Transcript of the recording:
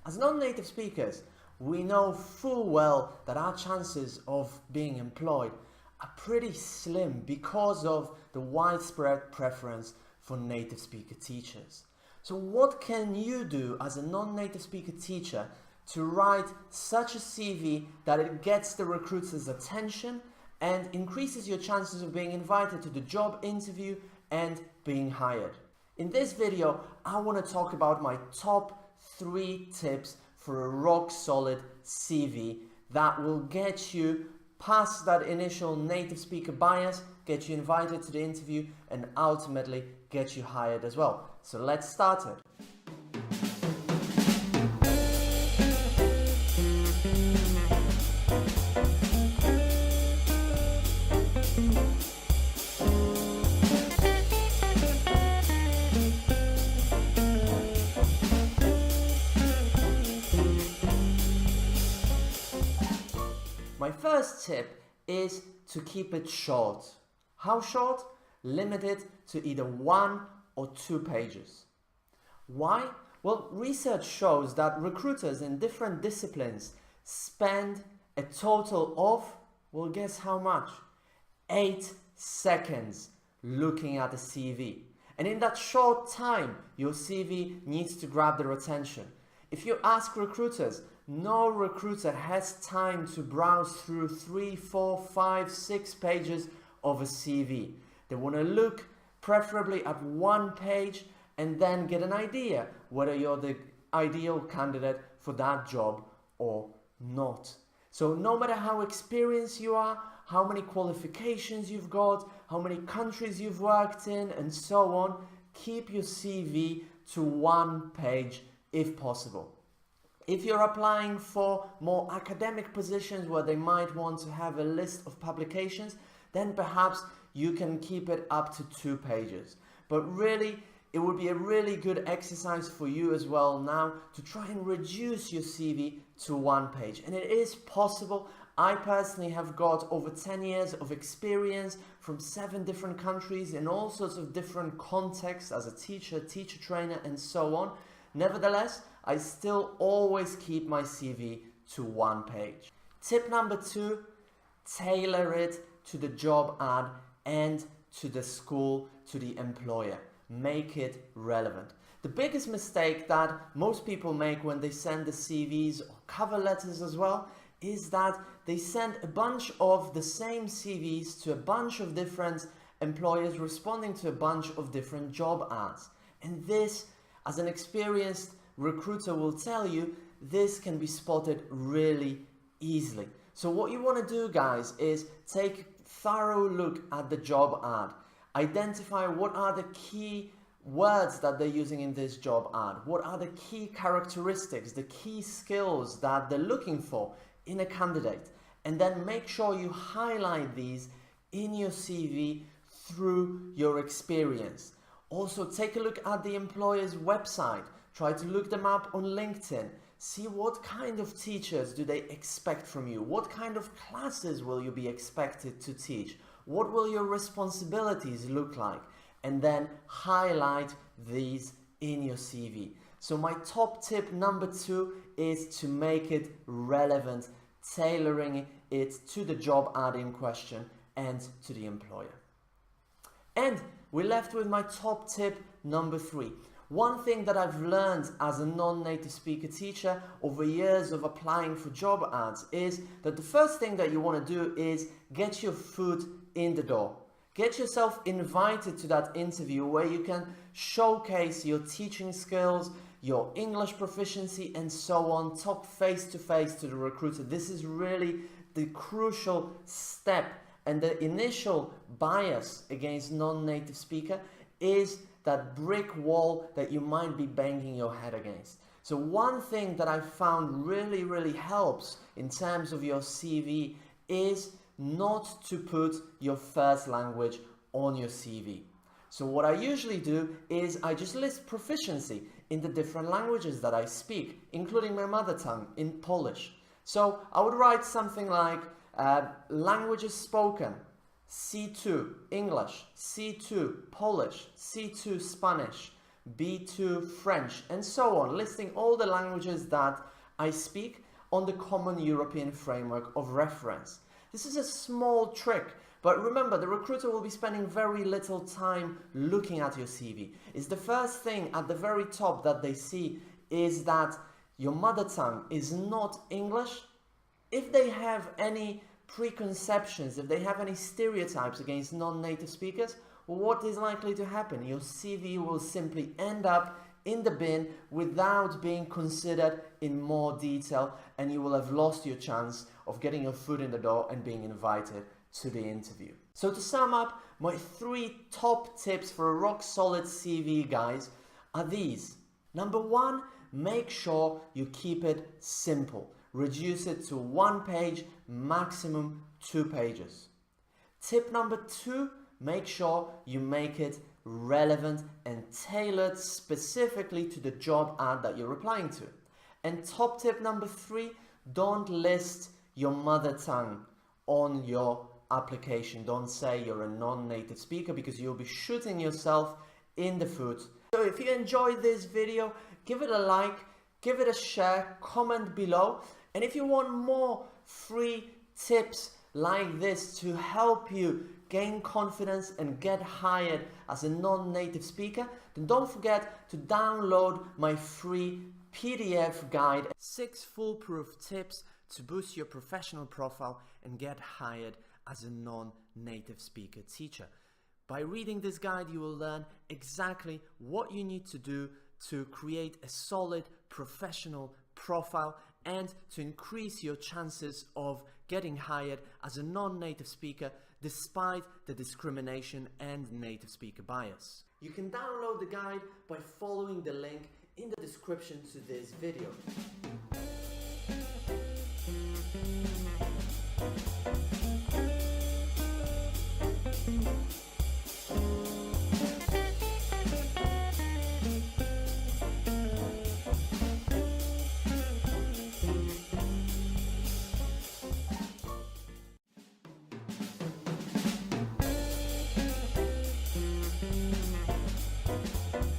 As non-native speakers, we know full well that our chances of being employed are pretty slim because of the widespread preference for native speaker teachers. So what can you do as a non-native speaker teacher to write such a CV that it gets the recruiter's attention and increases your chances of being invited to the job interview and being hired? In this video, I want to talk about my top 3 tips for a rock-solid CV that will get you past that initial native speaker bias, get you invited to the interview, and ultimately get you hired as well. So let's start it. My first tip is to keep it short. How short? Limit it to either 1 or 2 pages. Why? Well, research shows that recruiters in different disciplines spend a total of, well, guess how much? 8 seconds looking at a CV. And in that short time, your CV needs to grab their attention. If you ask recruiters, no recruiter has time to browse through 3, 4, 5, 6 pages of a CV. They want to look preferably at 1 page and then get an idea whether you're the ideal candidate for that job or not. So no matter how experienced you are, how many qualifications you've got, how many countries you've worked in, and so on, keep your CV to 1 page if possible. If you're applying for more academic positions where they might want to have a list of publications, then perhaps you can keep it up to 2 pages. But really, it would be a really good exercise for you as well now to try and reduce your CV to 1 page. And it is possible. I personally have got over 10 years of experience from 7 different countries in all sorts of different contexts as a teacher, teacher trainer, and so on. Nevertheless, I still always keep my CV to 1 page. Tip number 2, tailor it to the job ad and to the school, to the employer. Make it relevant. The biggest mistake that most people make when they send the CVs or cover letters as well is that they send a bunch of the same CVs to a bunch of different employers responding to a bunch of different job ads. And this, as an experienced recruiter will tell you, this can be spotted really easily. So what you want to do, guys, is take a thorough look at the job ad. Identify what are the key words that they're using in this job ad. What are the key characteristics, the key skills that they're looking for in a candidate. And then make sure you highlight these in your CV through your experience. Also, take a look at the employer's website. Try to look them up on LinkedIn. See what kind of teachers do they expect from you. What kind of classes will you be expected to teach? What will your responsibilities look like? And then highlight these in your CV. So my top tip number 2 is to make it relevant, tailoring it to the job ad in question and to the employer. And we're left with my top tip number 3. One thing that I've learned as a non-native speaker teacher over years of applying for job ads is that the first thing that you want to do is get your foot in the door. Get yourself invited to that interview where you can showcase your teaching skills, your English proficiency, and so on, talk face to face to the recruiter. This is really the crucial step, and the initial bias against non-native speaker is that brick wall that you might be banging your head against. So one thing that I found really helps in terms of your CV is not to put your first language on your CV. So what I usually do is I just list proficiency in the different languages that I speak, including my mother tongue in Polish. So I would write something like languages spoken, C2 English, C2 Polish, C2 Spanish, B2 French, and so on, listing all the languages that I speak on the Common European Framework of Reference. This is a small trick, but remember, the recruiter will be spending very little time looking at your CV. It's the first thing at the very top that they see is that your mother tongue is not English. If they have any preconceptions, if they have any stereotypes against non-native speakers, what is likely to happen? Your CV will simply end up in the bin without being considered in more detail, and you will have lost your chance of getting your foot in the door and being invited to the interview. So to sum up, my 3 top tips for a rock solid CV, guys, are these. Number 1, make sure you keep it simple. Reduce it to 1 page, maximum 2 pages. Tip number 2, make sure you make it relevant and tailored specifically to the job ad that you're applying to. And top tip number 3, don't list your mother tongue on your application. Don't say you're a non-native speaker, because you'll be shooting yourself in the foot. So if you enjoyed this video, give it a like, give it a share, comment below. And if you want more free tips like this to help you gain confidence and get hired as a non-native speaker, then don't forget to download my free PDF guide, 6 foolproof tips to boost your professional profile and get hired as a non-native speaker teacher. By reading this guide, you will learn exactly what you need to do to create a solid professional profile and to increase your chances of getting hired as a non-native speaker despite the discrimination and native speaker bias. You can download the guide by following the link in the description to this video.